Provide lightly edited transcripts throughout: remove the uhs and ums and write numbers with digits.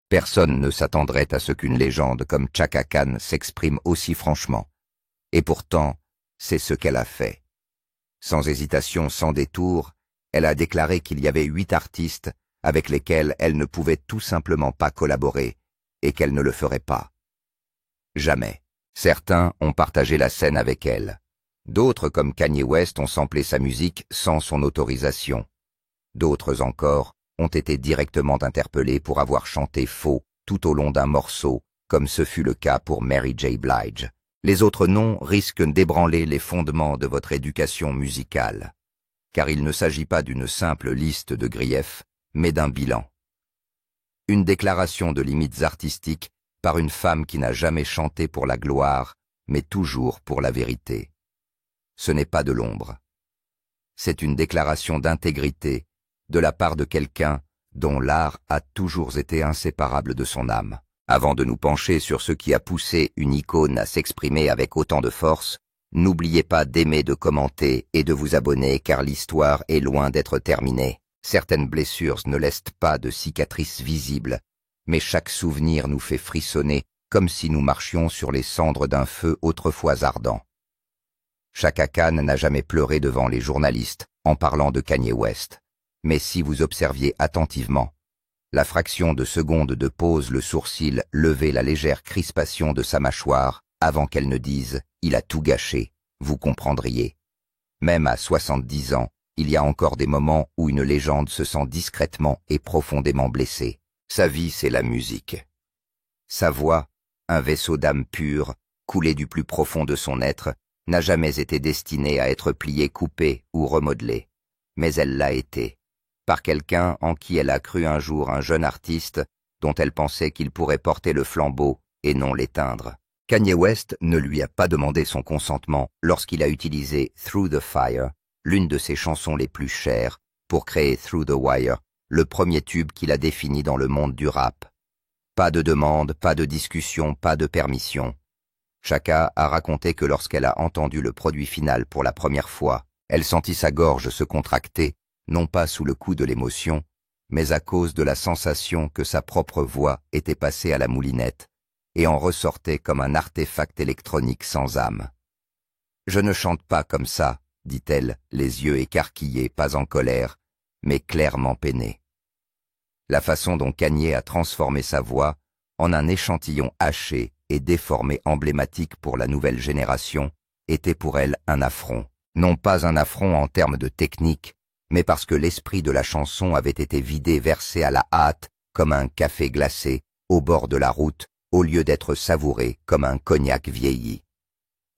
Personne ne s'attendrait à ce qu'une légende comme Chaka Khan s'exprime aussi franchement. Et pourtant, c'est ce qu'elle a fait. Sans hésitation, sans détour, elle a déclaré qu'il y avait 8 artistes avec lesquels elle ne pouvait tout simplement pas collaborer et qu'elle ne le ferait pas. Jamais. Certains ont partagé la scène avec elle. D'autres, comme Kanye West, ont samplé sa musique sans son autorisation. D'autres encore ont été directement interpellés pour avoir chanté faux tout au long d'un morceau, comme ce fut le cas pour Mary J. Blige. Les autres noms risquent d'ébranler les fondements de votre éducation musicale, car il ne s'agit pas d'une simple liste de griefs, mais d'un bilan. Une déclaration de limites artistiques par une femme qui n'a jamais chanté pour la gloire, mais toujours pour la vérité. Ce n'est pas de l'ombre. C'est une déclaration d'intégrité de la part de quelqu'un dont l'art a toujours été inséparable de son âme. Avant de nous pencher sur ce qui a poussé une icône à s'exprimer avec autant de force, n'oubliez pas d'aimer, de commenter et de vous abonner car l'histoire est loin d'être terminée. Certaines blessures ne laissent pas de cicatrices visibles, mais chaque souvenir nous fait frissonner comme si nous marchions sur les cendres d'un feu autrefois ardent. Chaka Khan n'a jamais pleuré devant les journalistes en parlant de Kanye West. Mais si vous observiez attentivement, la fraction de seconde de pause, le sourcil levé, la légère crispation de sa mâchoire, avant qu'elle ne dise « il a tout gâché », vous comprendriez. Même à 70 ans, il y a encore des moments où une légende se sent discrètement et profondément blessée. Sa vie, c'est la musique. Sa voix, un vaisseau d'âme pure, coulé du plus profond de son être, n'a jamais été destinée à être pliée, coupée ou remodelée. Mais elle l'a été, par quelqu'un en qui elle a cru un jour, un jeune artiste dont elle pensait qu'il pourrait porter le flambeau et non l'éteindre. Kanye West ne lui a pas demandé son consentement lorsqu'il a utilisé Through the Fire, l'une de ses chansons les plus chères, pour créer Through the Wire, le premier tube qu'il a défini dans le monde du rap. Pas de demande, pas de discussion, pas de permission. Chaka a raconté que lorsqu'elle a entendu le produit final pour la première fois, elle sentit sa gorge se contracter, non pas sous le coup de l'émotion, mais à cause de la sensation que sa propre voix était passée à la moulinette et en ressortait comme un artefact électronique sans âme. « Je ne chante pas comme ça », dit-elle, les yeux écarquillés, pas en colère, mais clairement peinés. La façon dont Kanye a transformé sa voix en un échantillon haché et déformé emblématique pour la nouvelle génération était pour elle un affront. Non pas un affront en termes de technique, mais parce que l'esprit de la chanson avait été vidé, versé à la hâte comme un café glacé au bord de la route, au lieu d'être savouré comme un cognac vieilli.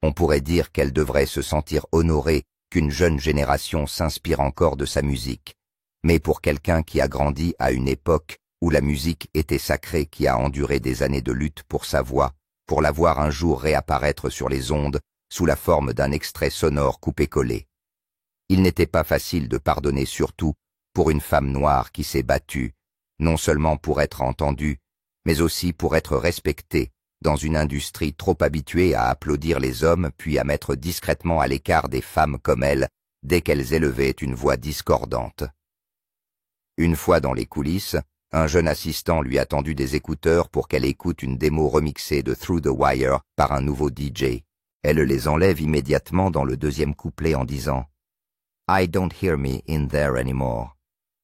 On pourrait dire qu'elle devrait se sentir honorée qu'une jeune génération s'inspire encore de sa musique, mais pour quelqu'un qui a grandi à une époque où la musique était sacrée, qui a enduré des années de lutte pour sa voix, pour la voir un jour réapparaître sur les ondes sous la forme d'un extrait sonore coupé-collé. Il n'était pas facile de pardonner, surtout pour une femme noire qui s'est battue, non seulement pour être entendue, mais aussi pour être respectée dans une industrie trop habituée à applaudir les hommes puis à mettre discrètement à l'écart des femmes comme elle dès qu'elles élevaient une voix discordante. Une fois dans les coulisses, un jeune assistant lui a tendu des écouteurs pour qu'elle écoute une démo remixée de Through the Wire par un nouveau DJ. Elle les enlève immédiatement dans le deuxième couplet en disant « I don't hear me in there anymore »,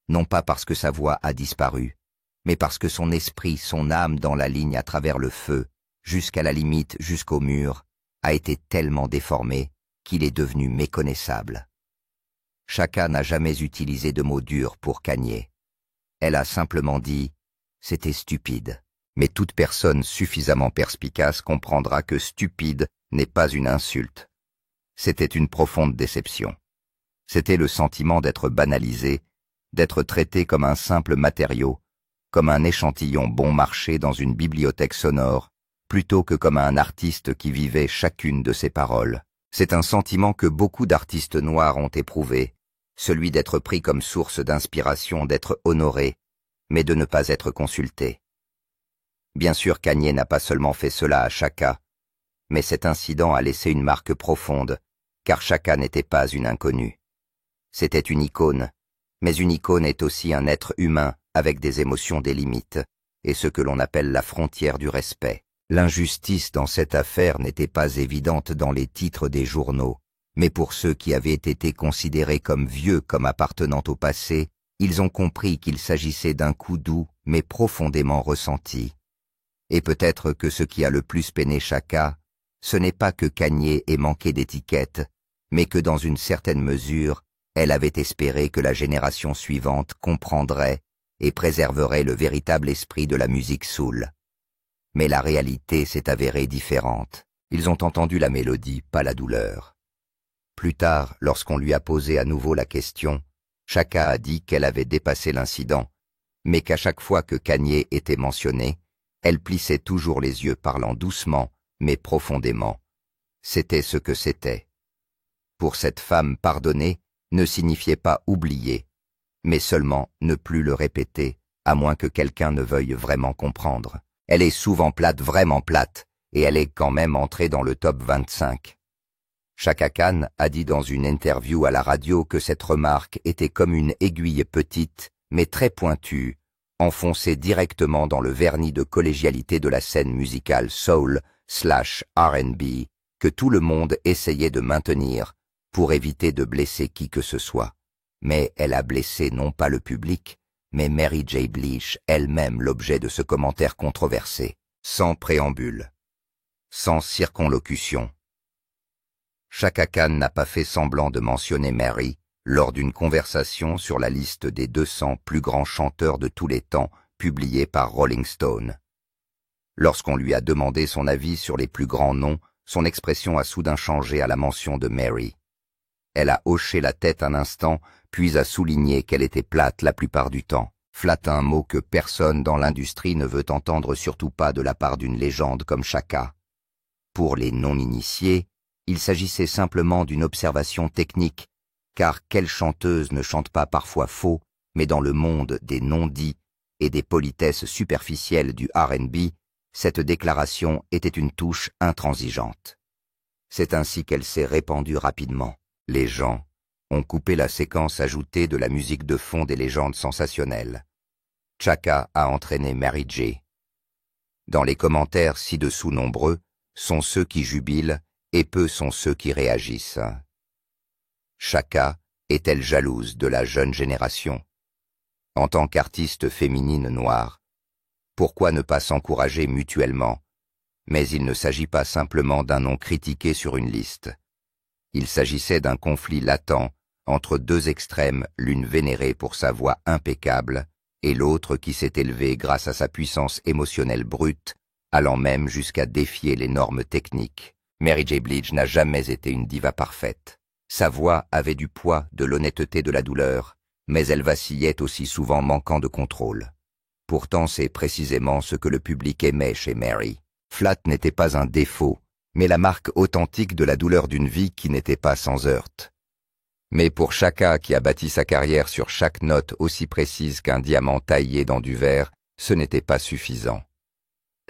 non pas parce que sa voix a disparu, mais parce que son esprit, son âme dans la ligne à travers le feu, jusqu'à la limite, jusqu'au mur, a été tellement déformé qu'il est devenu méconnaissable. Chaka n'a jamais utilisé de mots durs pour Kanye. Elle a simplement dit « c'était stupide ». Mais toute personne suffisamment perspicace comprendra que stupide n'est pas une insulte. C'était une profonde déception. C'était le sentiment d'être banalisé, d'être traité comme un simple matériau, comme un échantillon bon marché dans une bibliothèque sonore, plutôt que comme un artiste qui vivait chacune de ses paroles. C'est un sentiment que beaucoup d'artistes noirs ont éprouvé, celui d'être pris comme source d'inspiration, d'être honoré, mais de ne pas être consulté. Bien sûr, Kanye n'a pas seulement fait cela à Chaka, mais cet incident a laissé une marque profonde, car Chaka n'était pas une inconnue. C'était une icône, mais une icône est aussi un être humain avec des émotions, des limites, et ce que l'on appelle la frontière du respect. L'injustice dans cette affaire n'était pas évidente dans les titres des journaux, mais pour ceux qui avaient été considérés comme vieux comme appartenant au passé, ils ont compris qu'il s'agissait d'un coup doux mais profondément ressenti. Et peut-être que ce qui a le plus peiné Chaka, ce n'est pas que Kanye ait manqué d'étiquette, mais que dans une certaine mesure, elle avait espéré que la génération suivante comprendrait et préserverait le véritable esprit de la musique soul. Mais la réalité s'est avérée différente. Ils ont entendu la mélodie, pas la douleur. Plus tard, lorsqu'on lui a posé à nouveau la question, Chaka a dit qu'elle avait dépassé l'incident, mais qu'à chaque fois que Kanye était mentionné, elle plissait toujours les yeux parlant doucement, mais profondément. C'était ce que c'était. Pour cette femme, pardonner ne signifiait pas oublier, mais seulement ne plus le répéter, à moins que quelqu'un ne veuille vraiment comprendre. Elle est souvent plate, vraiment plate, et elle est quand même entrée dans le top 25. Chaka Khan a dit dans une interview à la radio que cette remarque était comme une aiguille petite, mais très pointue, enfoncée directement dans le vernis de collégialité de la scène musicale soul/R&B, que tout le monde essayait de maintenir pour éviter de blesser qui que ce soit. Mais elle a blessé non pas le public, mais Mary J. Blige, elle-même l'objet de ce commentaire controversé, sans préambule, sans circonlocution. Chaka Khan n'a pas fait semblant de mentionner Mary lors d'une conversation sur la liste des 200 plus grands chanteurs de tous les temps publiée par Rolling Stone. Lorsqu'on lui a demandé son avis sur les plus grands noms, son expression a soudain changé à la mention de Mary. Elle a hoché la tête un instant, puis a souligné qu'elle était plate la plupart du temps. Flat, un mot que personne dans l'industrie ne veut entendre, surtout pas de la part d'une légende comme Chaka. Pour les non-initiés, il s'agissait simplement d'une observation technique, car quelle chanteuse ne chante pas parfois faux, mais dans le monde des non-dits et des politesses superficielles du R&B, cette déclaration était une touche intransigeante. C'est ainsi qu'elle s'est répandue rapidement. Les gens ont coupé la séquence ajoutée de la musique de fond des légendes sensationnelles. Chaka a entraîné Mary J. Dans les commentaires ci-dessous nombreux sont ceux qui jubilent et peu sont ceux qui réagissent. Chaka est-elle jalouse de la jeune génération? En tant qu'artiste féminine noire, pourquoi ne pas s'encourager mutuellement? Mais il ne s'agit pas simplement d'un nom critiqué sur une liste. Il s'agissait d'un conflit latent entre deux extrêmes, l'une vénérée pour sa voix impeccable et l'autre qui s'est élevée grâce à sa puissance émotionnelle brute, allant même jusqu'à défier les normes techniques. Mary J. Blige n'a jamais été une diva parfaite. Sa voix avait du poids, de l'honnêteté, de la douleur, mais elle vacillait aussi souvent manquant de contrôle. Pourtant, c'est précisément ce que le public aimait chez Mary. Flat n'était pas un défaut, mais la marque authentique de la douleur d'une vie qui n'était pas sans heurts. Mais pour Chaka, qui a bâti sa carrière sur chaque note aussi précise qu'un diamant taillé dans du verre, ce n'était pas suffisant.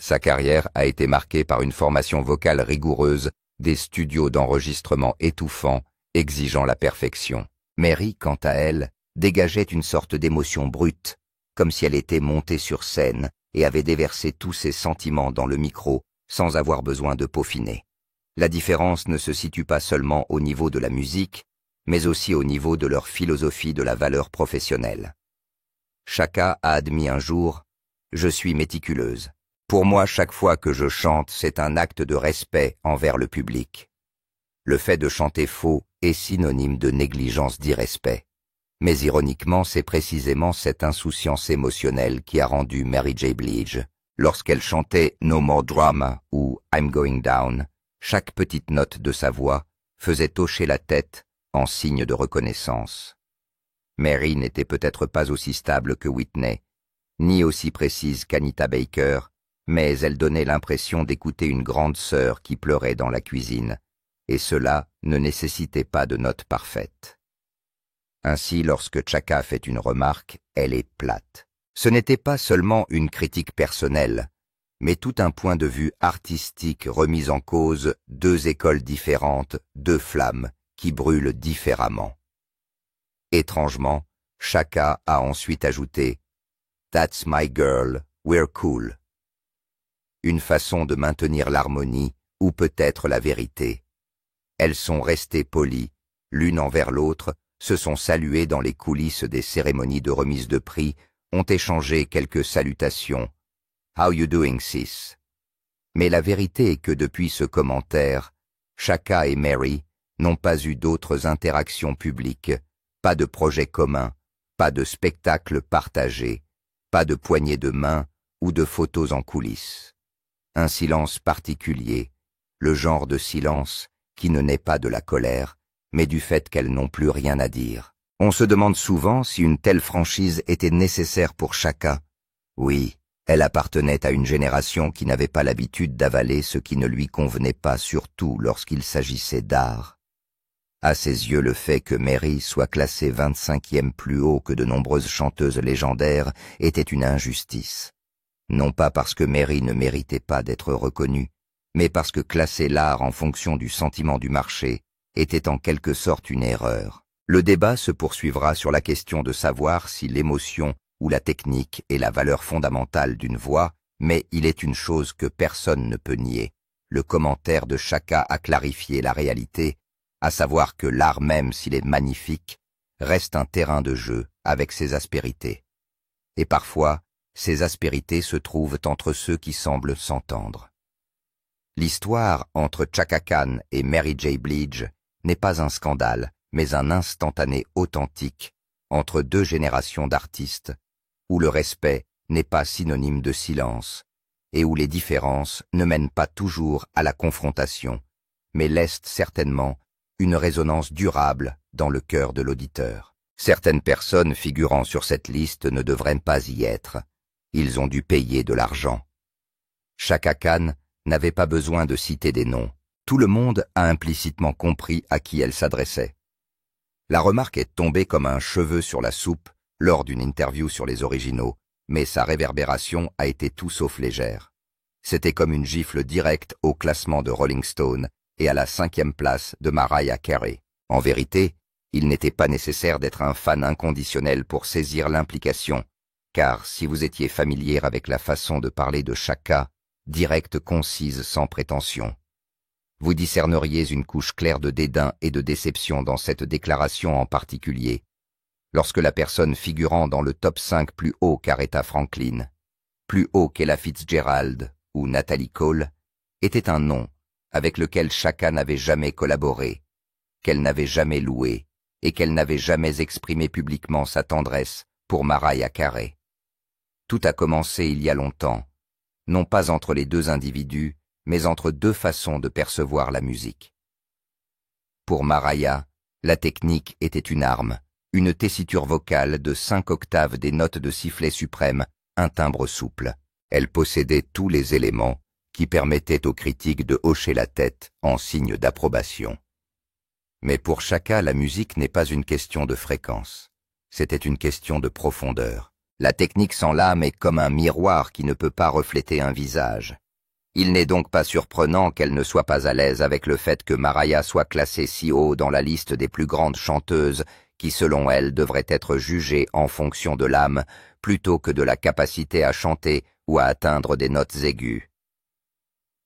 Sa carrière a été marquée par une formation vocale rigoureuse, des studios d'enregistrement étouffants, exigeant la perfection. Mary, quant à elle, dégageait une sorte d'émotion brute, comme si elle était montée sur scène et avait déversé tous ses sentiments dans le micro, sans avoir besoin de peaufiner. La différence ne se situe pas seulement au niveau de la musique, mais aussi au niveau de leur philosophie de la valeur professionnelle. Chaka a admis un jour « Je suis méticuleuse. Pour moi, chaque fois que je chante, c'est un acte de respect envers le public. » Le fait de chanter faux est synonyme de négligence d'irrespect. Mais ironiquement, c'est précisément cette insouciance émotionnelle qui a rendu Mary J. Blige. Lorsqu'elle chantait No More Drama ou I'm Going Down, chaque petite note de sa voix faisait hocher la tête en signe de reconnaissance. Mary n'était peut-être pas aussi stable que Whitney, ni aussi précise qu'Anita Baker, mais elle donnait l'impression d'écouter une grande sœur qui pleurait dans la cuisine, et cela ne nécessitait pas de notes parfaites. Ainsi, lorsque Chaka fait une remarque, elle est plate. Ce n'était pas seulement une critique personnelle, mais tout un point de vue artistique remis en cause, deux écoles différentes, deux flammes qui brûlent différemment. Étrangement, Chaka a ensuite ajouté « That's my girl, We're cool. Une façon de maintenir l'harmonie, ou peut-être la vérité. Elles sont restées polies, l'une envers l'autre, se sont saluées dans les coulisses des cérémonies de remise de prix, ont échangé quelques salutations. How you doing, sis? Mais la vérité est que depuis ce commentaire, Chaka et Mary n'ont pas eu d'autres interactions publiques, pas de projet commun, pas de spectacle partagé, pas de poignée de main ou de photos en coulisses. Un silence particulier, le genre de silence qui ne naît pas de la colère, mais du fait qu'elles n'ont plus rien à dire. On se demande souvent si une telle franchise était nécessaire pour Chaka. Oui, elle appartenait à une génération qui n'avait pas l'habitude d'avaler ce qui ne lui convenait pas, surtout lorsqu'il s'agissait d'art. À ses yeux, le fait que Mary soit classée 25e plus haut que de nombreuses chanteuses légendaires était une injustice. Non pas parce que Mary ne méritait pas d'être reconnue, mais parce que classer l'art en fonction du sentiment du marché était en quelque sorte une erreur. Le débat se poursuivra sur la question de savoir si l'émotion ou la technique est la valeur fondamentale d'une voix, mais il est une chose que personne ne peut nier. Le commentaire de Chaka a clarifié la réalité, à savoir que l'art même, s'il est magnifique, reste un terrain de jeu avec ses aspérités. Et parfois, ces aspérités se trouvent entre ceux qui semblent s'entendre. L'histoire entre Chaka Khan et Mary J. Blige n'est pas un scandale, mais un instantané authentique entre deux générations d'artistes, où le respect n'est pas synonyme de silence, et où les différences ne mènent pas toujours à la confrontation, mais laissent certainement une résonance durable dans le cœur de l'auditeur. Certaines personnes figurant sur cette liste ne devraient pas y être. Ils ont dû payer de l'argent. Chaka Khan n'avait pas besoin de citer des noms. Tout le monde a implicitement compris à qui elle s'adressait. La remarque est tombée comme un cheveu sur la soupe lors d'une interview sur les originaux, mais sa réverbération a été tout sauf légère. C'était comme une gifle directe au classement de Rolling Stone et à la 5e place de Mariah Carey. En vérité, il n'était pas nécessaire d'être un fan inconditionnel pour saisir l'implication, car si vous étiez familier avec la façon de parler de Chaka, directe, concise, sans prétention, vous discerneriez une couche claire de dédain et de déception dans cette déclaration en particulier, lorsque la personne figurant dans le top 5 plus haut qu'Aretha Franklin, plus haut qu'Ella Fitzgerald ou Natalie Cole, était un nom avec lequel Chaka n'avait jamais collaboré, qu'elle n'avait jamais loué et qu'elle n'avait jamais exprimé publiquement sa tendresse pour Mariah Carey. Tout a commencé il y a longtemps, non pas entre les deux individus, mais entre deux façons de percevoir la musique. Pour Mariah, la technique était une arme, une tessiture vocale de 5 octaves des notes de sifflet suprême, un timbre souple. Elle possédait tous les éléments qui permettaient aux critiques de hocher la tête en signe d'approbation. Mais pour Chaka, la musique n'est pas une question de fréquence. C'était une question de profondeur. La technique sans l'âme est comme un miroir qui ne peut pas refléter un visage. Il n'est donc pas surprenant qu'elle ne soit pas à l'aise avec le fait que Mariah soit classée si haut dans la liste des plus grandes chanteuses qui, selon elle, devraient être jugées en fonction de l'âme plutôt que de la capacité à chanter ou à atteindre des notes aiguës.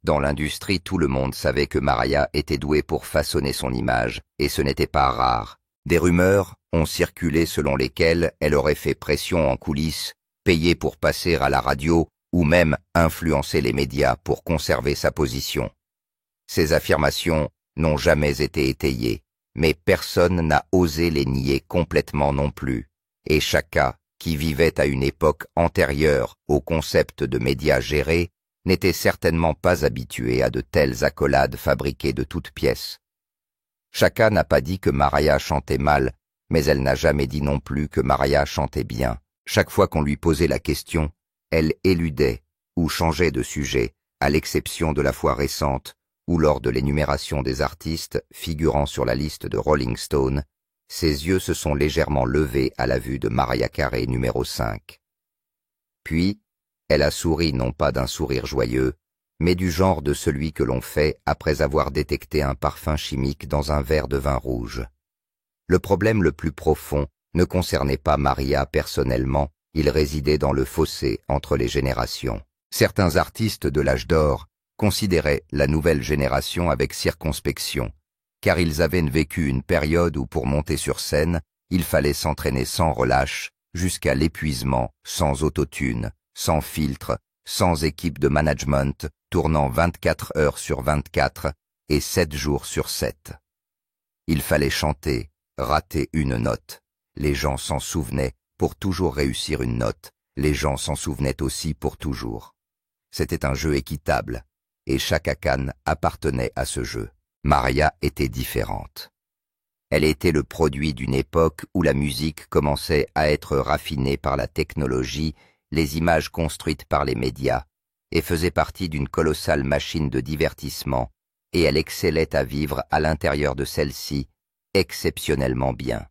Dans l'industrie, tout le monde savait que Mariah était douée pour façonner son image, et ce n'était pas rare. Des rumeurs ont circulé selon lesquelles elle aurait fait pression en coulisses, payé pour passer à la radio, ou même influencer les médias pour conserver sa position. Ces affirmations n'ont jamais été étayées, mais personne n'a osé les nier complètement non plus, et Chaka, qui vivait à une époque antérieure au concept de médias gérés, n'était certainement pas habitué à de telles accolades fabriquées de toutes pièces. Chaka n'a pas dit que Mariah chantait mal, mais elle n'a jamais dit non plus que Mariah chantait bien. Chaque fois qu'on lui posait la question, elle éludait ou changeait de sujet, à l'exception de la fois récente, où lors de l'énumération des artistes figurant sur la liste de Rolling Stone, ses yeux se sont légèrement levés à la vue de Mariah Carey numéro 5. Puis, elle a souri non pas d'un sourire joyeux, mais du genre de celui que l'on fait après avoir détecté un parfum chimique dans un verre de vin rouge. Le problème le plus profond ne concernait pas Mariah personnellement, Il résidait dans le fossé entre les générations. Certains artistes de l'âge d'or considéraient la nouvelle génération avec circonspection, car ils avaient vécu une période où pour monter sur scène, il fallait s'entraîner sans relâche, jusqu'à l'épuisement, sans autotune, sans filtre, sans équipe de management, tournant 24 heures sur 24 et 7 jours sur 7. Il fallait chanter, rater une note. Les gens s'en souvenaient pour toujours réussir une note. Les gens s'en souvenaient aussi pour toujours. C'était un jeu équitable, et Chaka Khan appartenait à ce jeu. Maria était différente. Elle était le produit d'une époque où la musique commençait à être raffinée par la technologie, les images construites par les médias, et faisait partie d'une colossale machine de divertissement, et elle excellait à vivre à l'intérieur de celle-ci, exceptionnellement bien.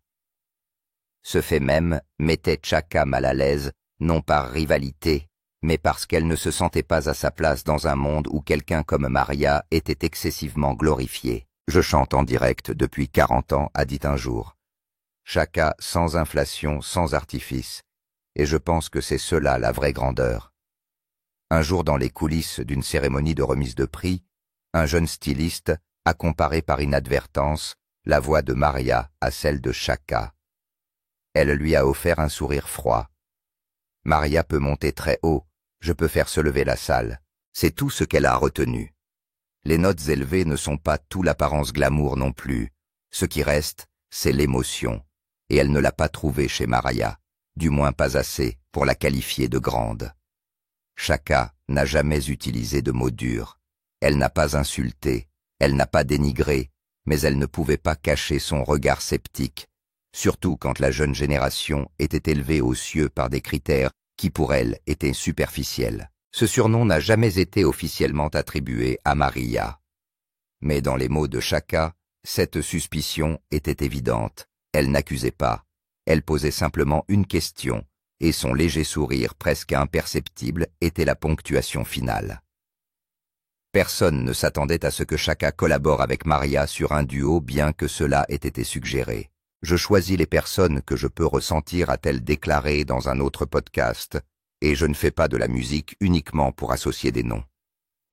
Ce fait même mettait Chaka mal à l'aise, non par rivalité, mais parce qu'elle ne se sentait pas à sa place dans un monde où quelqu'un comme Maria était excessivement glorifié. Je chante en direct depuis 40 ans, a dit un jour. Chaka sans inflation, sans artifice, et je pense que c'est cela la vraie grandeur. Un jour dans les coulisses d'une cérémonie de remise de prix, un jeune styliste a comparé par inadvertance la voix de Maria à celle de Chaka. Elle lui a offert un sourire froid. Maria peut monter très haut, je peux faire se lever la salle. C'est tout ce qu'elle a retenu. Les notes élevées ne sont pas tout l'apparence glamour non plus. Ce qui reste, c'est l'émotion. Et elle ne l'a pas trouvée chez Maria, du moins pas assez pour la qualifier de grande. Chaka n'a jamais utilisé de mots durs. Elle n'a pas insulté, elle n'a pas dénigré, mais elle ne pouvait pas cacher son regard sceptique, surtout quand la jeune génération était élevée aux cieux par des critères qui pour elle étaient superficiels. Ce surnom n'a jamais été officiellement attribué à Maria. Mais dans les mots de Chaka, cette suspicion était évidente. Elle n'accusait pas, elle posait simplement une question, et son léger sourire presque imperceptible était la ponctuation finale. Personne ne s'attendait à ce que Chaka collabore avec Maria sur un duo, bien que cela ait été suggéré. Je choisis les personnes que je peux ressentir, a-t-elle déclaré dans un autre podcast, et je ne fais pas de la musique uniquement pour associer des noms.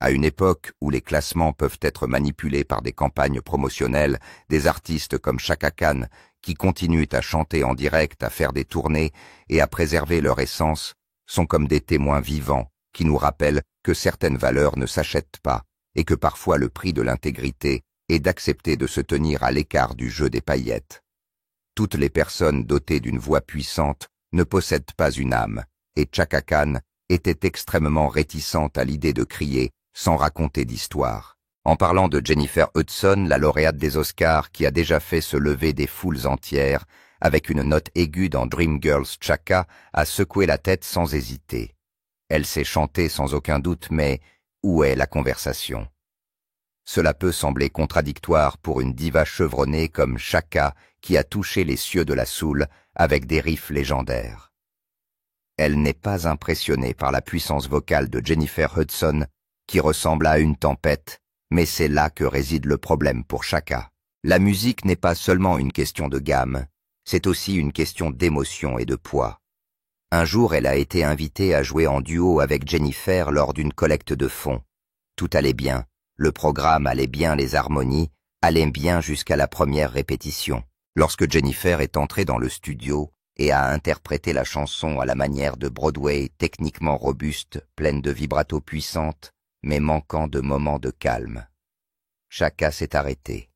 À une époque où les classements peuvent être manipulés par des campagnes promotionnelles, des artistes comme Chaka Khan, qui continuent à chanter en direct, à faire des tournées et à préserver leur essence, sont comme des témoins vivants qui nous rappellent que certaines valeurs ne s'achètent pas et que parfois le prix de l'intégrité est d'accepter de se tenir à l'écart du jeu des paillettes. Toutes les personnes dotées d'une voix puissante ne possèdent pas une âme, et Chaka Khan était extrêmement réticente à l'idée de crier sans raconter d'histoire. En parlant de Jennifer Hudson, la lauréate des Oscars qui a déjà fait se lever des foules entières, avec une note aiguë dans Dreamgirls, Chaka a secoué la tête sans hésiter. Elle sait chanter sans aucun doute, mais où est la conversation? Cela peut sembler contradictoire pour une diva chevronnée comme Chaka qui a touché les cieux de la soul avec des riffs légendaires. Elle n'est pas impressionnée par la puissance vocale de Jennifer Hudson, qui ressemble à une tempête, mais c'est là que réside le problème pour Chaka. La musique n'est pas seulement une question de gamme, c'est aussi une question d'émotion et de poids. Un jour, elle a été invitée à jouer en duo avec Jennifer lors d'une collecte de fonds. Tout allait bien, le programme allait bien, les harmonies allaient bien jusqu'à la première répétition. Lorsque Jennifer est entrée dans le studio et a interprété la chanson à la manière de Broadway, techniquement robuste, pleine de vibrato puissantes, mais manquant de moments de calme. Chaka s'est arrêtée.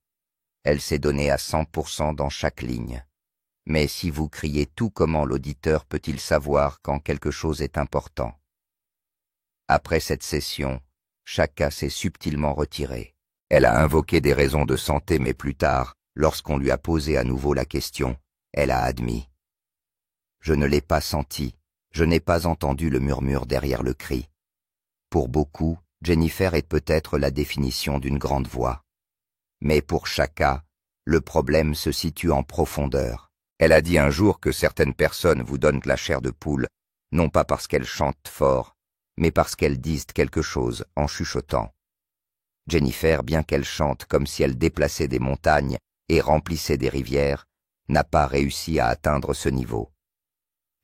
Elle s'est donnée à 100% dans chaque ligne. Mais si vous criez tout, comment l'auditeur peut-il savoir quand quelque chose est important? Après cette session, Chaka s'est subtilement retirée. Elle a invoqué des raisons de santé, mais plus tard, lorsqu'on lui a posé à nouveau la question, elle a admis. Je ne l'ai pas senti, je n'ai pas entendu le murmure derrière le cri. Pour beaucoup, Jennifer est peut-être la définition d'une grande voix. Mais pour Chaka, le problème se situe en profondeur. Elle a dit un jour que certaines personnes vous donnent de la chair de poule, non pas parce qu'elles chantent fort, mais parce qu'elles disent quelque chose en chuchotant. Jennifer, bien qu'elle chante comme si elle déplaçait des montagnes et remplissait des rivières, n'a pas réussi à atteindre ce niveau.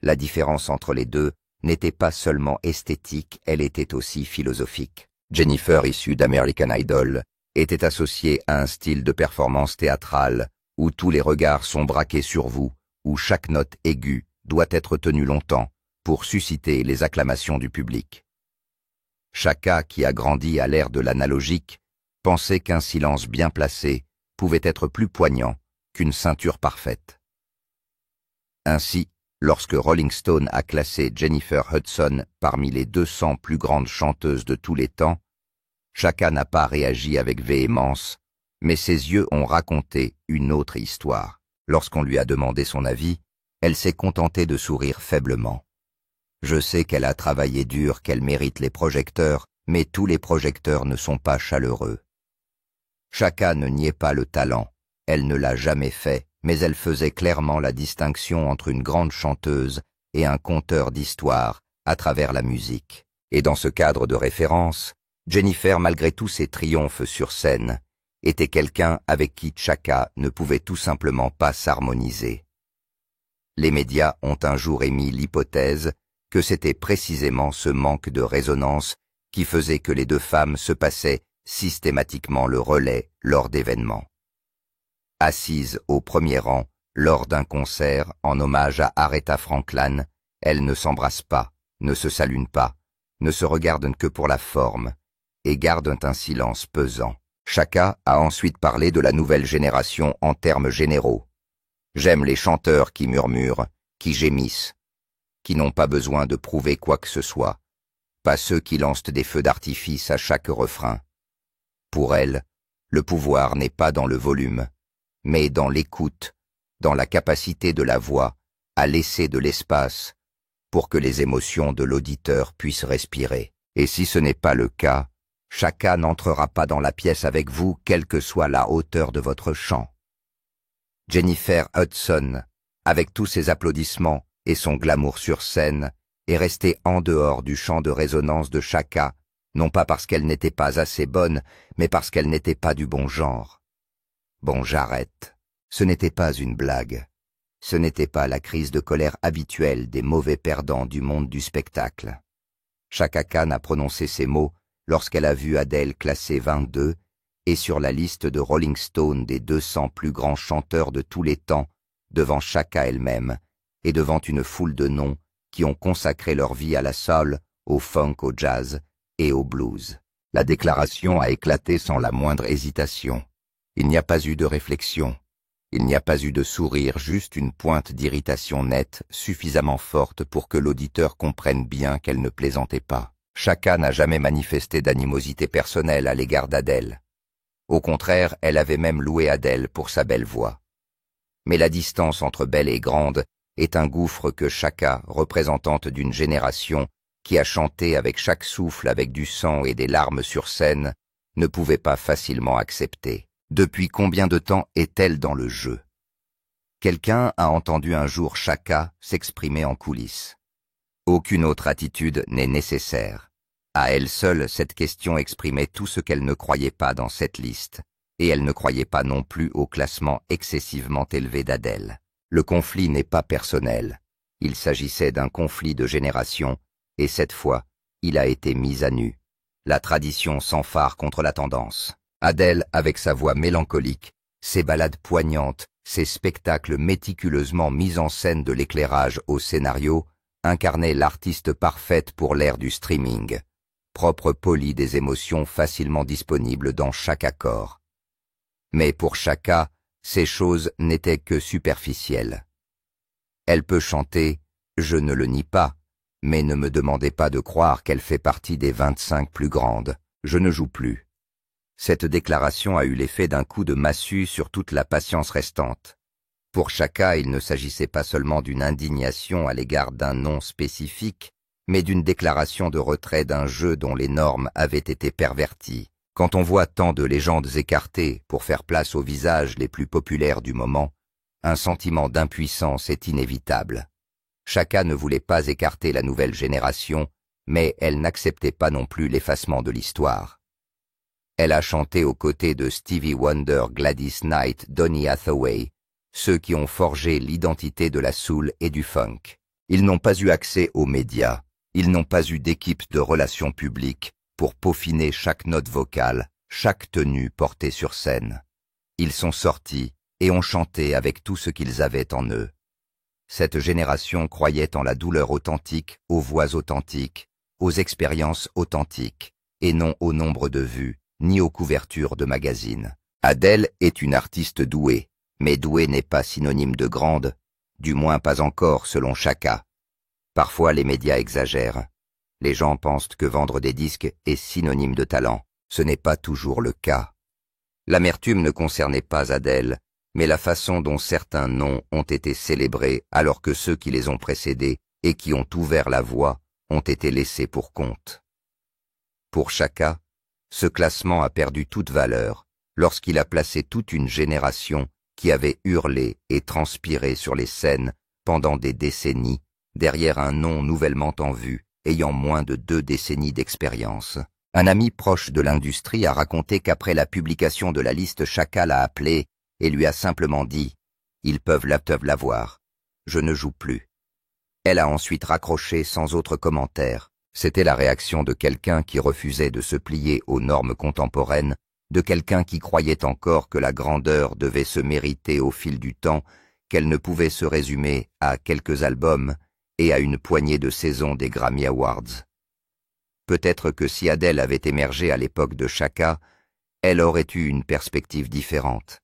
La différence entre les deux n'était pas seulement esthétique, elle était aussi philosophique. Jennifer, issue d'American Idol, était associée à un style de performance théâtrale où tous les regards sont braqués sur vous, où chaque note aiguë doit être tenue longtemps pour susciter les acclamations du public. Chaka, qui a grandi à l'ère de l'analogique, pensait qu'un silence bien placé pouvait être plus poignant qu'une ceinture parfaite. Ainsi, lorsque Rolling Stone a classé Jennifer Hudson parmi les 200 plus grandes chanteuses de tous les temps, Chaka n'a pas réagi avec véhémence, mais ses yeux ont raconté une autre histoire. Lorsqu'on lui a demandé son avis, elle s'est contentée de sourire faiblement. Je sais qu'elle a travaillé dur, qu'elle mérite les projecteurs, mais tous les projecteurs ne sont pas chaleureux. Chaka ne niait pas le talent, elle ne l'a jamais fait, mais elle faisait clairement la distinction entre une grande chanteuse et un conteur d'histoires à travers la musique. Et dans ce cadre de référence, Jennifer, malgré tous ses triomphes sur scène, était quelqu'un avec qui Chaka ne pouvait tout simplement pas s'harmoniser. Les médias ont un jour émis l'hypothèse que c'était précisément ce manque de résonance qui faisait que les deux femmes se passaient systématiquement le relais lors d'événements. Assises au premier rang, lors d'un concert en hommage à Aretha Franklin, elles ne s'embrassent pas, ne se saluent pas, ne se regardent que pour la forme, et gardent un silence pesant. Chaka a ensuite parlé de la nouvelle génération en termes généraux. J'aime les chanteurs qui murmurent, qui gémissent, qui n'ont pas besoin de prouver quoi que ce soit, pas ceux qui lancent des feux d'artifice à chaque refrain. Pour elle, le pouvoir n'est pas dans le volume, mais dans l'écoute, dans la capacité de la voix à laisser de l'espace pour que les émotions de l'auditeur puissent respirer. Et si ce n'est pas le cas, Chaka n'entrera pas dans la pièce avec vous, quelle que soit la hauteur de votre chant. Jennifer Hudson, avec tous ses applaudissements et son glamour sur scène, est restée en dehors du champ de résonance de Chaka, non pas parce qu'elle n'était pas assez bonne, mais parce qu'elle n'était pas du bon genre. Bon, j'arrête. Ce n'était pas une blague. Ce n'était pas la crise de colère habituelle des mauvais perdants du monde du spectacle. Chaka Khan a prononcé ces mots lorsqu'elle a vu Adele classée 22 et sur la liste de Rolling Stone des 200 plus grands chanteurs de tous les temps, devant Chaka elle-même et devant une foule de noms qui ont consacré leur vie à la soul, au funk, au jazz et au blues. La déclaration a éclaté sans la moindre hésitation. Il n'y a pas eu de réflexion. Il n'y a pas eu de sourire, juste une pointe d'irritation nette, suffisamment forte pour que l'auditeur comprenne bien qu'elle ne plaisantait pas. Chaka n'a jamais manifesté d'animosité personnelle à l'égard d'Adele. Au contraire, elle avait même loué Adele pour sa belle voix. Mais la distance entre belle et grande est un gouffre que Chaka, représentante d'une génération qui a chanté avec chaque souffle avec du sang et des larmes sur scène, ne pouvait pas facilement accepter. Depuis combien de temps est-elle dans le jeu? Quelqu'un a entendu un jour Chaka s'exprimer en coulisses. Aucune autre attitude n'est nécessaire. À elle seule, cette question exprimait tout ce qu'elle ne croyait pas dans cette liste, et elle ne croyait pas non plus au classement excessivement élevé d'Adele. Le conflit n'est pas personnel. Il s'agissait d'un conflit de génération, et cette fois, il a été mis à nu. La tradition s'enfare contre la tendance. Adele, avec sa voix mélancolique, ses ballades poignantes, ses spectacles méticuleusement mis en scène de l'éclairage au scénario, incarnait l'artiste parfaite pour l'ère du streaming, propre poli des émotions facilement disponibles dans chaque accord. Mais pour Chaka, ces choses n'étaient que superficielles. Elle peut chanter, je ne le nie pas, mais ne me demandez pas de croire qu'elle fait partie des 25 plus grandes. Je ne joue plus. Cette déclaration a eu l'effet d'un coup de massue sur toute la patience restante. Pour Chaka, il ne s'agissait pas seulement d'une indignation à l'égard d'un nom spécifique, mais d'une déclaration de retrait d'un jeu dont les normes avaient été perverties. Quand on voit tant de légendes écartées pour faire place aux visages les plus populaires du moment, un sentiment d'impuissance est inévitable. Chaka ne voulait pas écarter la nouvelle génération, mais elle n'acceptait pas non plus l'effacement de l'histoire. Elle a chanté aux côtés de Stevie Wonder, Gladys Knight, Donny Hathaway, ceux qui ont forgé l'identité de la soul et du funk. Ils n'ont pas eu accès aux médias, ils n'ont pas eu d'équipe de relations publiques pour peaufiner chaque note vocale, chaque tenue portée sur scène. Ils sont sortis et ont chanté avec tout ce qu'ils avaient en eux. Cette génération croyait en la douleur authentique, aux voix authentiques, aux expériences authentiques, et non au nombre de vues, ni aux couvertures de magazines. Adele est une artiste douée, mais douée n'est pas synonyme de grande, du moins pas encore selon Chaka. Parfois les médias exagèrent. Les gens pensent que vendre des disques est synonyme de talent. Ce n'est pas toujours le cas. L'amertume ne concernait pas Adele, mais la façon dont certains noms ont été célébrés alors que ceux qui les ont précédés et qui ont ouvert la voie ont été laissés pour compte. Pour Chaka, ce classement a perdu toute valeur lorsqu'il a placé toute une génération qui avait hurlé et transpiré sur les scènes pendant des décennies derrière un nom nouvellement en vue, ayant moins de 2 décennies d'expérience. Un ami proche de l'industrie a raconté qu'après la publication de la liste, Chaka l'a appelé et lui a simplement dit « Ils peuvent l'avoir, je ne joue plus ». Elle a ensuite raccroché sans autre commentaire. C'était la réaction de quelqu'un qui refusait de se plier aux normes contemporaines, de quelqu'un qui croyait encore que la grandeur devait se mériter au fil du temps, qu'elle ne pouvait se résumer à quelques albums et à une poignée de saisons des Grammy Awards. Peut-être que si Adele avait émergé à l'époque de Chaka, elle aurait eu une perspective différente.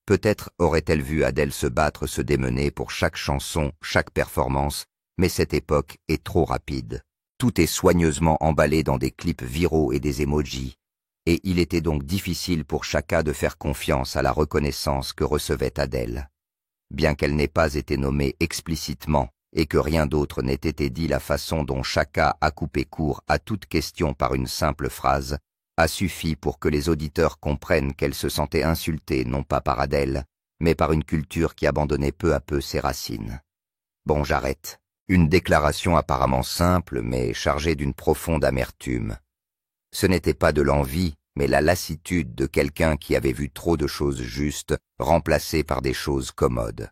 Peut-être aurait-elle vu Adele se battre, se démener pour chaque chanson, chaque performance, mais cette époque est trop rapide. Tout est soigneusement emballé dans des clips viraux et des emojis, et il était donc difficile pour Chaka de faire confiance à la reconnaissance que recevait Adele. Bien qu'elle n'ait pas été nommée explicitement et que rien d'autre n'ait été dit, la façon dont Chaka a coupé court à toute question par une simple phrase a suffi pour que les auditeurs comprennent qu'elle se sentait insultée non pas par Adele, mais par une culture qui abandonnait peu à peu ses racines. Bon, j'arrête. Une déclaration apparemment simple, mais chargée d'une profonde amertume. Ce n'était pas de l'envie, mais la lassitude de quelqu'un qui avait vu trop de choses justes remplacées par des choses commodes.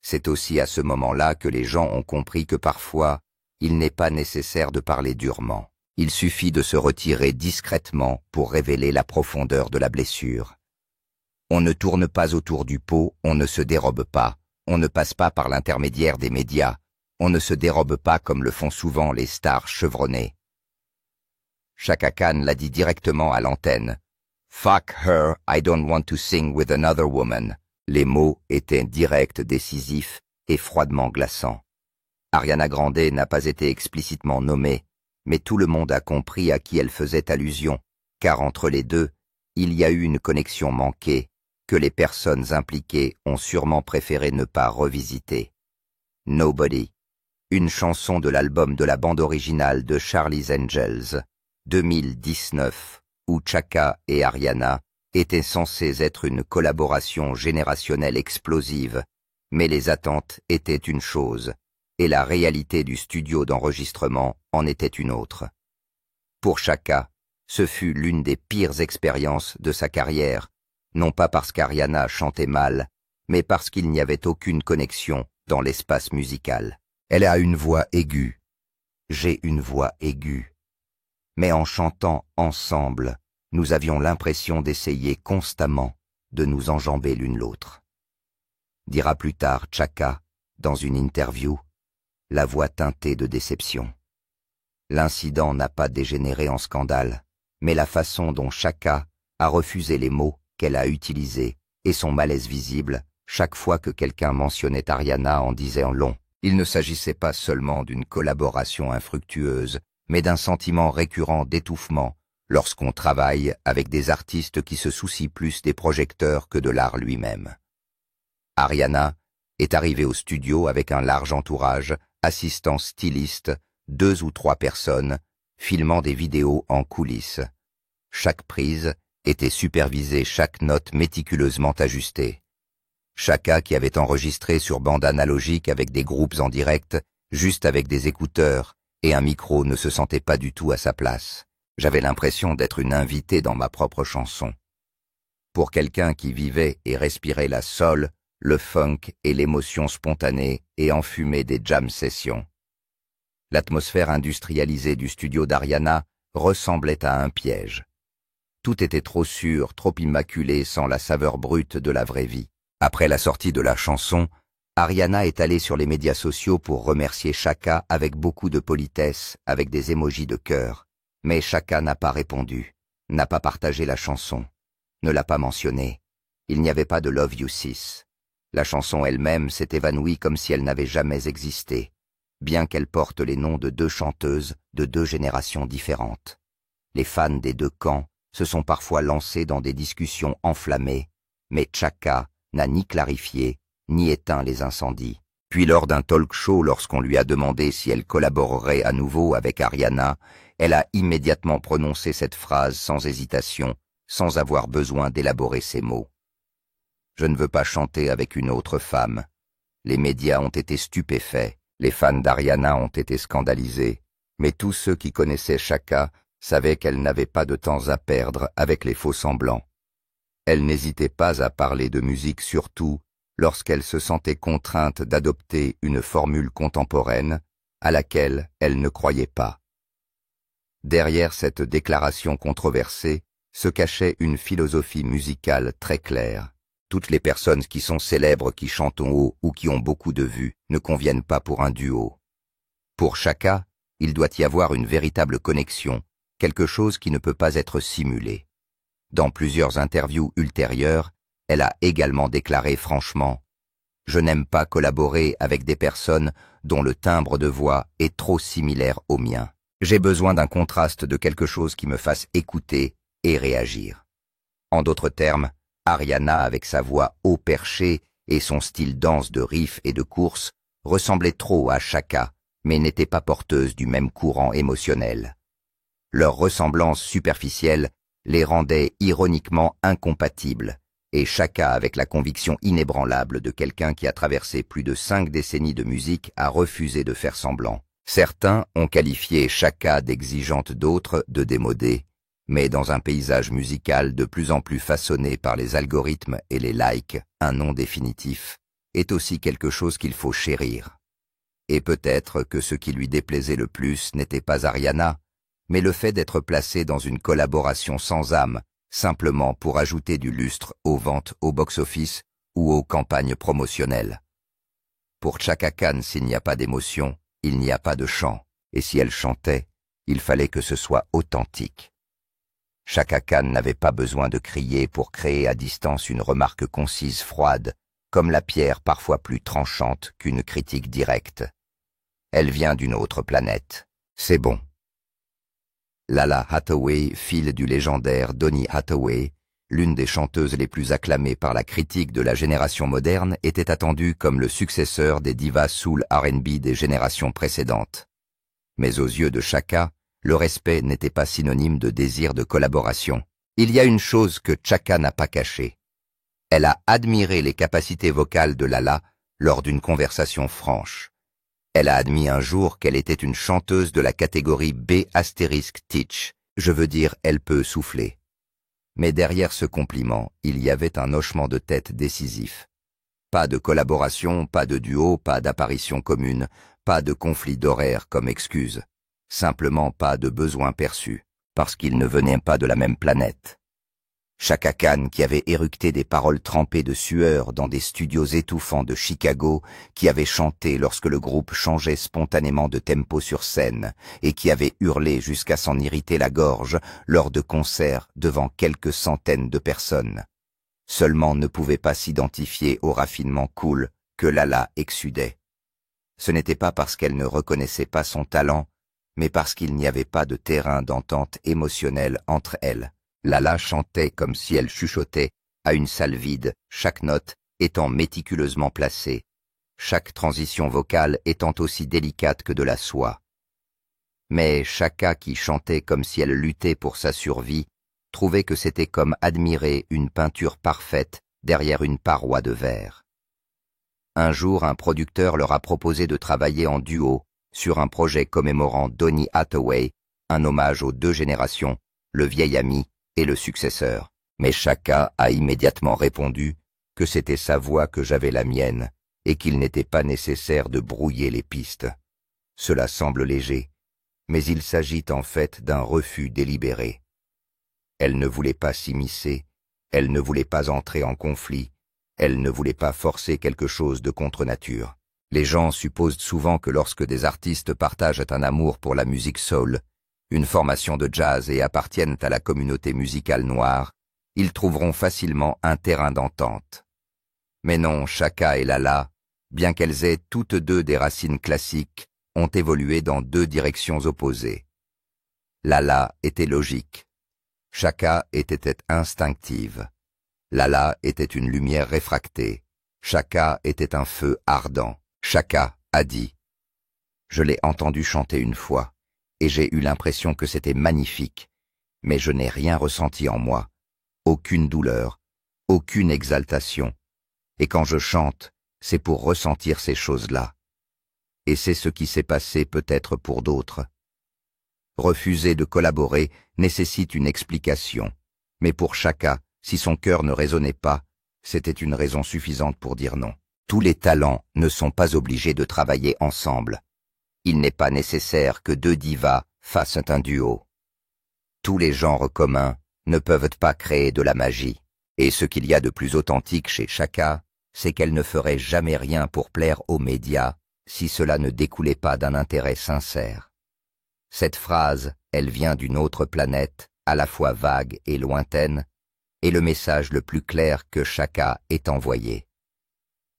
C'est aussi à ce moment-là que les gens ont compris que parfois, il n'est pas nécessaire de parler durement. Il suffit de se retirer discrètement pour révéler la profondeur de la blessure. On ne tourne pas autour du pot, on ne se dérobe pas, on ne passe pas par l'intermédiaire des médias, on ne se dérobe pas comme le font souvent les stars chevronnées. Chaka Khan l'a dit directement à l'antenne. « Fuck her, I don't want to sing with another woman ». Les mots étaient directs, décisifs et froidement glaçants. Ariana Grande n'a pas été explicitement nommée, mais tout le monde a compris à qui elle faisait allusion, car entre les deux, il y a eu une connexion manquée, que les personnes impliquées ont sûrement préféré ne pas revisiter. Nobody, une chanson de l'album de la bande originale de Charlie's Angels, 2019, où Chaka et Ariana étaient censées être une collaboration générationnelle explosive, mais les attentes étaient une chose, et la réalité du studio d'enregistrement en était une autre. Pour Chaka, ce fut l'une des pires expériences de sa carrière, non pas parce qu'Ariana chantait mal, mais parce qu'il n'y avait aucune connexion dans l'espace musical. Elle a une voix aiguë. J'ai une voix aiguë. Mais en chantant ensemble, nous avions l'impression d'essayer constamment de nous enjamber l'une l'autre. Dira plus tard Chaka, dans une interview, la voix teintée de déception. L'incident n'a pas dégénéré en scandale, mais la façon dont Chaka a refusé les mots qu'elle a utilisés et son malaise visible chaque fois que quelqu'un mentionnait Ariana en disait en long. Il ne s'agissait pas seulement d'une collaboration infructueuse, mais d'un sentiment récurrent d'étouffement lorsqu'on travaille avec des artistes qui se soucient plus des projecteurs que de l'art lui-même. Ariana est arrivée au studio avec un large entourage, assistants stylistes, 2 ou 3 personnes, filmant des vidéos en coulisses. Chaque prise était supervisée, chaque note méticuleusement ajustée. Chaka, qui avait enregistré sur bande analogique avec des groupes en direct, juste avec des écouteurs et un micro, ne se sentait pas du tout à sa place. J'avais l'impression d'être une invitée dans ma propre chanson. Pour quelqu'un qui vivait et respirait la soul, le funk et l'émotion spontanée et enfumée des jam sessions. L'atmosphère industrialisée du studio d'Ariana ressemblait à un piège. Tout était trop sûr, trop immaculé, sans la saveur brute de la vraie vie. Après la sortie de la chanson, Ariana est allée sur les médias sociaux pour remercier Chaka avec beaucoup de politesse, avec des émojis de cœur. Mais Chaka n'a pas répondu, n'a pas partagé la chanson, ne l'a pas mentionnée. Il n'y avait pas de Love You Sis. La chanson elle-même s'est évanouie comme si elle n'avait jamais existé, bien qu'elle porte les noms de deux chanteuses de deux générations différentes. Les fans des deux camps se sont parfois lancés dans des discussions enflammées, mais Chaka n'a ni clarifié, ni éteint les incendies. Puis lors d'un talk-show, lorsqu'on lui a demandé si elle collaborerait à nouveau avec Ariana, elle a immédiatement prononcé cette phrase sans hésitation, sans avoir besoin d'élaborer ses mots. « Je ne veux pas chanter avec une autre femme. » Les médias ont été stupéfaits, les fans d'Ariana ont été scandalisés, mais tous ceux qui connaissaient Chaka savaient qu'elle n'avait pas de temps à perdre avec les faux-semblants. Elle n'hésitait pas à parler de musique, surtout lorsqu'elle se sentait contrainte d'adopter une formule contemporaine à laquelle elle ne croyait pas. Derrière cette déclaration controversée se cachait une philosophie musicale très claire. Toutes les personnes qui sont célèbres, qui chantent en haut ou qui ont beaucoup de vues ne conviennent pas pour un duo. Pour Chaka, il doit y avoir une véritable connexion, quelque chose qui ne peut pas être simulé. Dans plusieurs interviews ultérieures, elle a également déclaré franchement « Je n'aime pas collaborer avec des personnes dont le timbre de voix est trop similaire au mien. J'ai besoin d'un contraste, de quelque chose qui me fasse écouter et réagir. » En d'autres termes, Ariana, avec sa voix haut perchée et son style dense de riff et de course, ressemblait trop à Chaka, mais n'était pas porteuse du même courant émotionnel. Leur ressemblance superficielle les rendait ironiquement incompatibles, et Chaka, avec la conviction inébranlable de quelqu'un qui a traversé plus de 5 décennies de musique, a refusé de faire semblant. Certains ont qualifié Chaka d'exigeante, d'autres de démodée, mais dans un paysage musical de plus en plus façonné par les algorithmes et les likes, un nom définitif est aussi quelque chose qu'il faut chérir. Et peut-être que ce qui lui déplaisait le plus n'était pas Ariana, mais le fait d'être placé dans une collaboration sans âme, simplement pour ajouter du lustre aux ventes au box-office ou aux campagnes promotionnelles. Pour Chaka Khan, s'il n'y a pas d'émotion, il n'y a pas de chant, et si elle chantait, il fallait que ce soit authentique. Chaka Khan n'avait pas besoin de crier pour créer à distance une remarque concise, froide, comme la pierre parfois plus tranchante qu'une critique directe. Elle vient d'une autre planète. C'est bon. Lalah Hathaway, fille du légendaire Donny Hathaway, l'une des chanteuses les plus acclamées par la critique de la génération moderne, était attendue comme le successeur des divas soul R&B des générations précédentes. Mais aux yeux de Chaka, le respect n'était pas synonyme de désir de collaboration. Il y a une chose que Chaka n'a pas cachée. Elle a admiré les capacités vocales de Lalah lors d'une conversation franche. Elle a admis un jour qu'elle était une chanteuse de la catégorie B*Teach, je veux dire elle peut souffler. Mais derrière ce compliment, il y avait un hochement de tête décisif. Pas de collaboration, pas de duo, pas d'apparition commune, pas de conflit d'horaire comme excuse. Simplement pas de besoin perçu, parce qu'ils ne venaient pas de la même planète. Chaka Khan, qui avait éructé des paroles trempées de sueur dans des studios étouffants de Chicago, qui avait chanté lorsque le groupe changeait spontanément de tempo sur scène, et qui avait hurlé jusqu'à s'en irriter la gorge lors de concerts devant quelques centaines de personnes, seulement ne pouvait pas s'identifier au raffinement cool que Lalah exsudait. Ce n'était pas parce qu'elle ne reconnaissait pas son talent, mais parce qu'il n'y avait pas de terrain d'entente émotionnelle entre elles. Lalah chantait comme si elle chuchotait à une salle vide, chaque note étant méticuleusement placée, chaque transition vocale étant aussi délicate que de la soie. Mais Chaka, qui chantait comme si elle luttait pour sa survie, trouvait que c'était comme admirer une peinture parfaite derrière une paroi de verre. Un jour, un producteur leur a proposé de travailler en duo sur un projet commémorant Donny Hathaway, un hommage aux deux générations, le vieil ami et le successeur. Mais Chaka a immédiatement répondu que c'était sa voix que j'avais la mienne, et qu'il n'était pas nécessaire de brouiller les pistes. Cela semble léger, mais il s'agit en fait d'un refus délibéré. Elle ne voulait pas s'immiscer, elle ne voulait pas entrer en conflit, elle ne voulait pas forcer quelque chose de contre nature. Les gens supposent souvent que lorsque des artistes partagent un amour pour la musique soul, une formation de jazz et appartiennent à la communauté musicale noire, ils trouveront facilement un terrain d'entente. Mais non, Chaka et Lala, bien qu'elles aient toutes deux des racines classiques, ont évolué dans deux directions opposées. Lala était logique. Chaka était instinctive. Lala était une lumière réfractée. Chaka était un feu ardent. Chaka a dit. Je l'ai entendu chanter une fois, et j'ai eu l'impression que c'était magnifique, mais je n'ai rien ressenti en moi, aucune douleur, aucune exaltation, et quand je chante, c'est pour ressentir ces choses-là. Et c'est ce qui s'est passé peut-être pour d'autres. Refuser de collaborer nécessite une explication, mais pour Chaka, si son cœur ne résonnait pas, c'était une raison suffisante pour dire non. Tous les talents ne sont pas obligés de travailler ensemble. Il n'est pas nécessaire que deux divas fassent un duo. Tous les genres communs ne peuvent pas créer de la magie. Et ce qu'il y a de plus authentique chez Chaka, c'est qu'elle ne ferait jamais rien pour plaire aux médias si cela ne découlait pas d'un intérêt sincère. Cette phrase, elle vient d'une autre planète, à la fois vague et lointaine, est le message le plus clair que Chaka ait envoyé.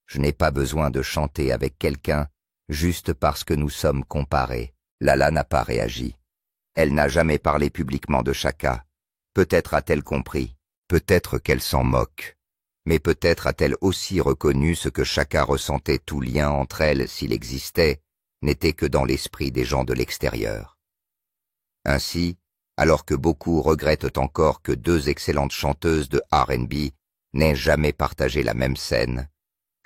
Je n'ai pas besoin de chanter avec quelqu'un juste parce que nous sommes comparés. Lala n'a pas réagi. Elle n'a jamais parlé publiquement de Chaka. Peut-être a-t-elle compris, peut-être qu'elle s'en moque, mais peut-être a-t-elle aussi reconnu ce que Chaka ressentait. Tout lien entre elles, s'il existait, n'était que dans l'esprit des gens de l'extérieur. Ainsi, alors que beaucoup regrettent encore que deux excellentes chanteuses de R&B n'aient jamais partagé la même scène,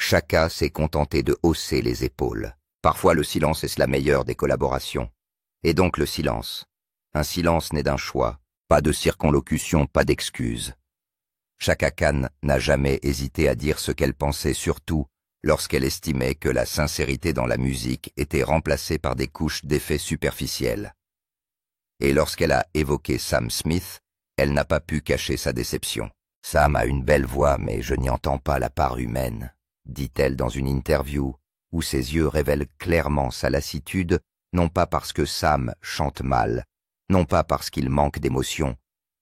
Chaka s'est contenté de hausser les épaules. Parfois le silence est la meilleure des collaborations. Et donc le silence. Un silence né d'un choix, pas de circonlocution, pas d'excuse. Chaka Khan n'a jamais hésité à dire ce qu'elle pensait, surtout lorsqu'elle estimait que la sincérité dans la musique était remplacée par des couches d'effets superficiels. Et lorsqu'elle a évoqué Sam Smith, elle n'a pas pu cacher sa déception. « Sam a une belle voix, mais je n'y entends pas la part humaine », dit-elle dans une interview où ses yeux révèlent clairement sa lassitude, non pas parce que Sam chante mal, non pas parce qu'il manque d'émotion,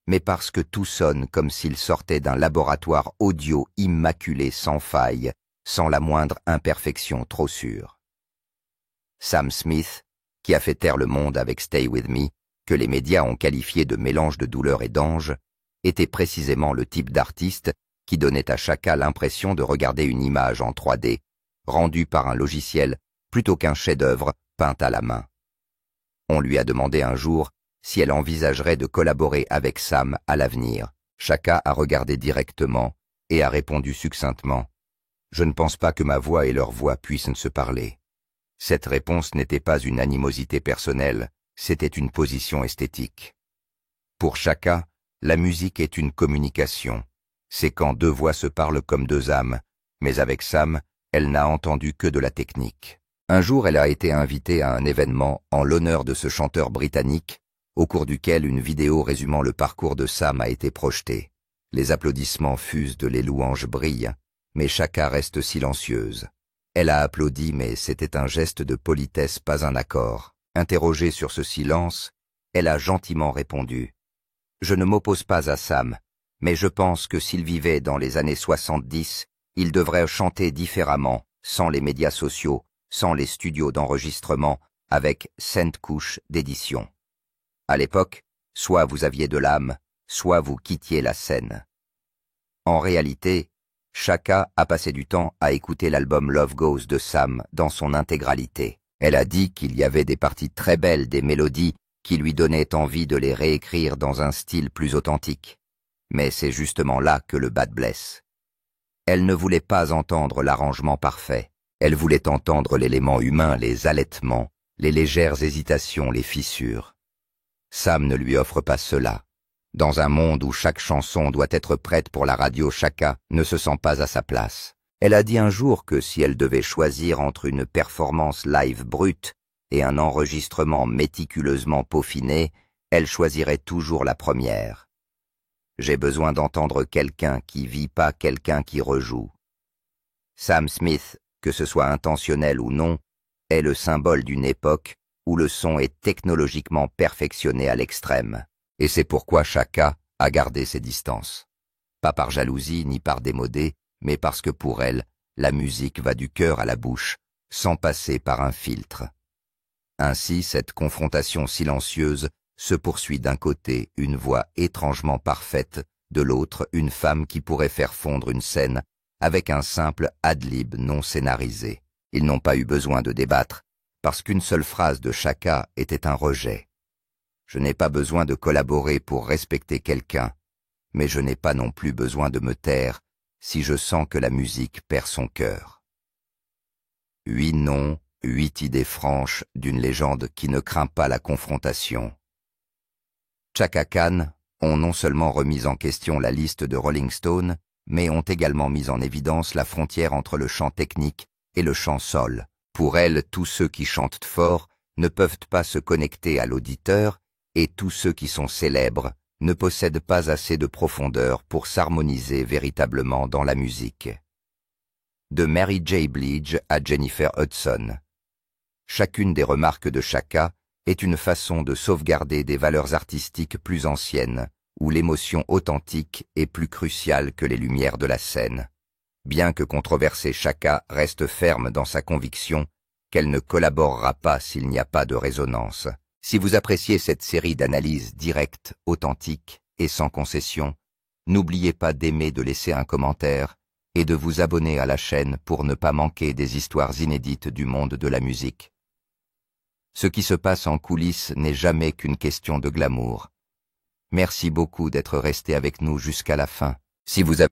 mais parce que tout sonne comme s'il sortait d'un laboratoire audio immaculé sans faille, sans la moindre imperfection trop sûre. Sam Smith, qui a fait taire le monde avec Stay With Me, que les médias ont qualifié de mélange de douleur et d'ange, était précisément le type d'artiste qui donnait à Chaka l'impression de regarder une image en 3D, rendue par un logiciel plutôt qu'un chef-d'œuvre peint à la main. On lui a demandé un jour si elle envisagerait de collaborer avec Sam à l'avenir. Chaka a regardé directement et a répondu succinctement « Je ne pense pas que ma voix et leur voix puissent se parler ». Cette réponse n'était pas une animosité personnelle, c'était une position esthétique. Pour Chaka, la musique est une communication. C'est quand deux voix se parlent comme deux âmes, mais avec Sam, elle n'a entendu que de la technique. Un jour, elle a été invitée à un événement en l'honneur de ce chanteur britannique, au cours duquel une vidéo résumant le parcours de Sam a été projetée. Les applaudissements fusent, les louanges brillent, mais Chaka reste silencieuse. Elle a applaudi, mais c'était un geste de politesse, pas un accord. Interrogée sur ce silence, elle a gentiment répondu « Je ne m'oppose pas à Sam, mais je pense que s'il vivait dans les années 70, il devrait chanter différemment, sans les médias sociaux, sans les studios d'enregistrement, avec 5 couches d'édition. À l'époque, soit vous aviez de l'âme, soit vous quittiez la scène. » En réalité, Chaka a passé du temps à écouter l'album Love Goes de Sam dans son intégralité. Elle a dit qu'il y avait des parties très belles, des mélodies qui lui donnaient envie de les réécrire dans un style plus authentique. Mais c'est justement là que le bad blesse. Elle ne voulait pas entendre l'arrangement parfait. Elle voulait entendre l'élément humain, les halètements, les légères hésitations, les fissures. Sam ne lui offre pas cela. Dans un monde où chaque chanson doit être prête pour la radio, Chaka ne se sent pas à sa place. Elle a dit un jour que si elle devait choisir entre une performance live brute et un enregistrement méticuleusement peaufiné, elle choisirait toujours la première. J'ai besoin d'entendre quelqu'un qui vit, pas quelqu'un qui rejoue. Sam Smith, que ce soit intentionnel ou non, est le symbole d'une époque où le son est technologiquement perfectionné à l'extrême. Et c'est pourquoi Chaka a gardé ses distances. Pas par jalousie ni par démodé, mais parce que pour elle, la musique va du cœur à la bouche, sans passer par un filtre. Ainsi, cette confrontation silencieuse se poursuit d'un côté une voix étrangement parfaite, de l'autre une femme qui pourrait faire fondre une scène avec un simple ad-lib non scénarisé. Ils n'ont pas eu besoin de débattre, parce qu'une seule phrase de Chaka était un rejet. Je n'ai pas besoin de collaborer pour respecter quelqu'un, mais je n'ai pas non plus besoin de me taire si je sens que la musique perd son cœur. 8 noms, 8 idées franches d'une légende qui ne craint pas la confrontation. Chaka Khan ont non seulement remis en question la liste de Rolling Stone, mais ont également mis en évidence la frontière entre le chant technique et le chant soul. Pour elle, tous ceux qui chantent fort ne peuvent pas se connecter à l'auditeur, et tous ceux qui sont célèbres ne possèdent pas assez de profondeur pour s'harmoniser véritablement dans la musique. De Mary J. Blige à Jennifer Hudson. Chacune des remarques de Chaka est une façon de sauvegarder des valeurs artistiques plus anciennes, où l'émotion authentique est plus cruciale que les lumières de la scène. Bien que controversée, Chaka reste ferme dans sa conviction qu'elle ne collaborera pas s'il n'y a pas de résonance. Si vous appréciez cette série d'analyses directes, authentiques et sans concession, n'oubliez pas d'aimer, de laisser un commentaire et de vous abonner à la chaîne pour ne pas manquer des histoires inédites du monde de la musique. Ce qui se passe en coulisses n'est jamais qu'une question de glamour. Merci beaucoup d'être resté avec nous jusqu'à la fin. Si vous avez